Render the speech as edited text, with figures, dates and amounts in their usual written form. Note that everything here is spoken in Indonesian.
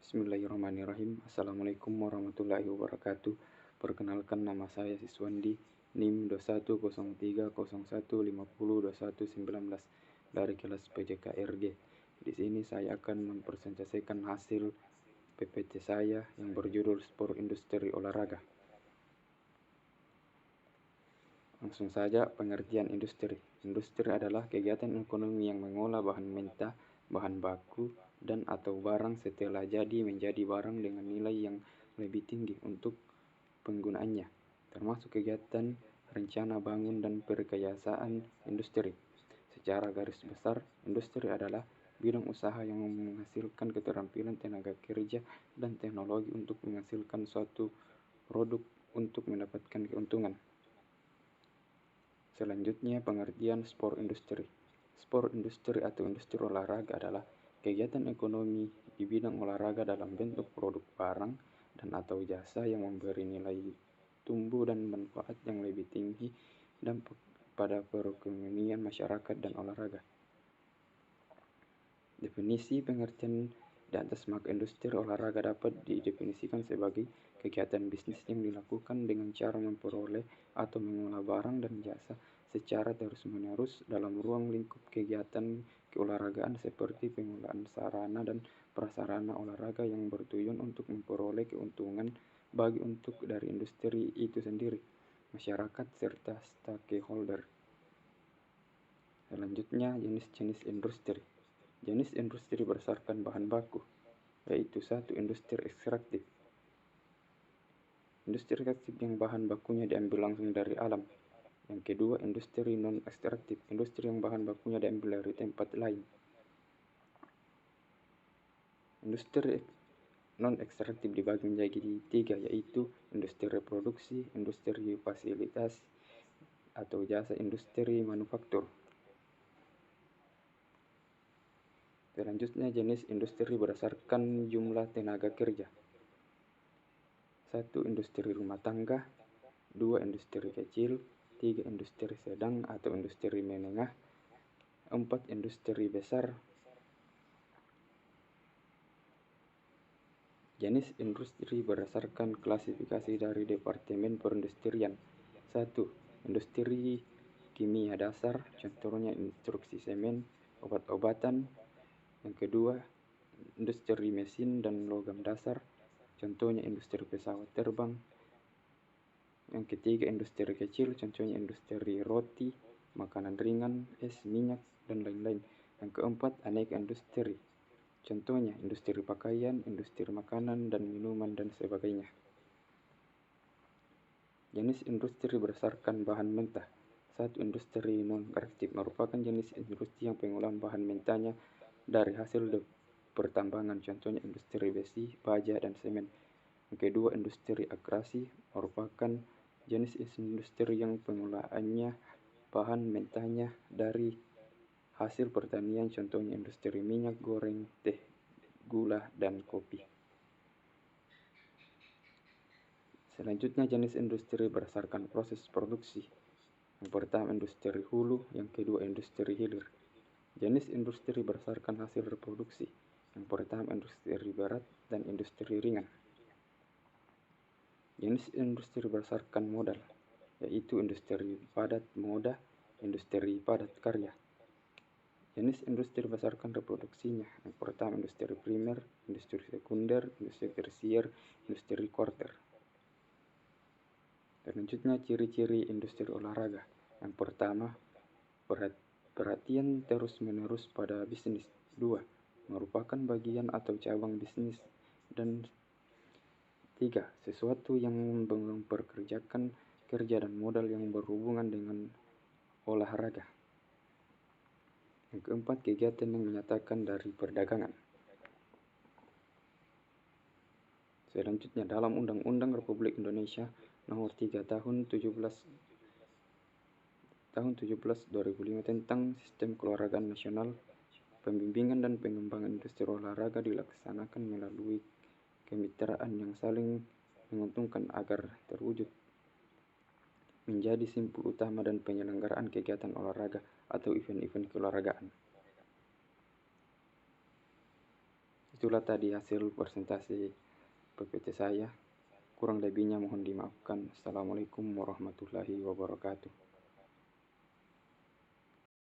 Bismillahirrahmanirrahim. Assalamualaikum warahmatullahi wabarakatuh. Perkenalkan, nama saya Siswandi, NIM 210301502119 dari kelas PJKRG. Di sini saya akan mempresentasikan hasil PPT saya yang berjudul Sport Industri Olahraga. Langsung saja, pengertian industri. Industri adalah kegiatan ekonomi yang mengolah bahan mentah, bahan baku, dan atau barang setelah jadi menjadi barang dengan nilai yang lebih tinggi untuk penggunaannya, termasuk kegiatan rencana bangun dan perkayasaan industri. Secara garis besar, industri adalah bidang usaha yang menghasilkan keterampilan tenaga kerja dan teknologi untuk menghasilkan suatu produk untuk mendapatkan keuntungan. Selanjutnya, pengertian sport industri. Sport industri atau industri olahraga adalah kegiatan ekonomi di bidang olahraga dalam bentuk produk barang dan atau jasa yang memberi nilai tumbuh dan manfaat yang lebih tinggi dan pada perekonomian masyarakat dan olahraga. Definisi pengertian di atas, maka industri olahraga dapat didefinisikan sebagai kegiatan bisnis yang dilakukan dengan cara memperoleh atau mengolah barang dan jasa secara terus-menerus dalam ruang lingkup kegiatan keolahragaan seperti pengolahan sarana dan prasarana olahraga yang bertujuan untuk memperoleh keuntungan bagi untuk dari industri itu sendiri, masyarakat, serta stakeholder. Selanjutnya, jenis-jenis industri. Jenis industri berdasarkan bahan baku, yaitu 1. Industri ekstraktif. Industri ekstraktif yang bahan bakunya diambil langsung dari alam. Yang kedua, industri non-ekstraktif. Industri yang bahan bakunya diambil dari tempat lain. Industri non-ekstraktif dibagi menjadi 3, yaitu industri reproduksi, industri fasilitas, atau jasa, industri manufaktur. Selanjutnya, jenis industri berdasarkan jumlah tenaga kerja. 1. Industri rumah tangga. 2. Industri kecil. 3. Industri sedang atau industri menengah. 4. Industri besar. Jenis industri berdasarkan klasifikasi dari Departemen Perindustrian. 1. Industri kimia dasar, contohnya instruksi semen, obat-obatan. Yang kedua, industri mesin dan logam dasar, contohnya industri pesawat terbang. Yang ketiga, industri kecil, contohnya industri roti, makanan ringan, es, minyak, dan lain-lain. Yang keempat, aneka industri, contohnya industri pakaian, industri makanan dan minuman, dan sebagainya. Jenis industri berdasarkan bahan mentah. 1. Industri non-ekstraktif merupakan jenis industri yang pengolahan bahan mentahnya dari hasil pertambangan, contohnya industri besi, baja, dan semen. Yang kedua, industri agrasi merupakan jenis industri yang pengolahannya bahan mentahnya dari hasil pertanian, contohnya industri minyak goreng, teh, gula, dan kopi. Selanjutnya, jenis industri berdasarkan proses produksi. Yang pertama, industri hulu. Yang kedua, industri hilir. Jenis industri berdasarkan hasil reproduksi. Yang pertama, industri berat dan industri ringan. Jenis industri berdasarkan modal, yaitu industri padat moda, industri padat karya. Jenis industri berdasarkan reproduksinya. Yang pertama, industri primer, industri sekunder, industri tersier, industri kuarter. Selanjutnya, ciri-ciri industri olahraga. Yang pertama, perhatian terus-menerus pada bisnis. 2. Merupakan bagian atau cabang bisnis. Dan 3. Sesuatu yang memperkerjakan kerja dan modal yang berhubungan dengan olahraga. Yang keempat, kegiatan yang menyatakan dari perdagangan. Selanjutnya, dalam Undang-Undang Republik Indonesia Nomor 3 Tahun 17/2005 tentang Sistem Keolahragaan Nasional, pembimbingan dan pengembangan industri olahraga dilaksanakan melalui kemitraan yang saling menguntungkan agar terwujud menjadi simpul utama dan penyelenggaraan kegiatan olahraga atau event-event keolahragaan. Itulah tadi hasil presentasi PPT saya. Kurang lebihnya mohon dimaafkan. Assalamualaikum warahmatullahi wabarakatuh.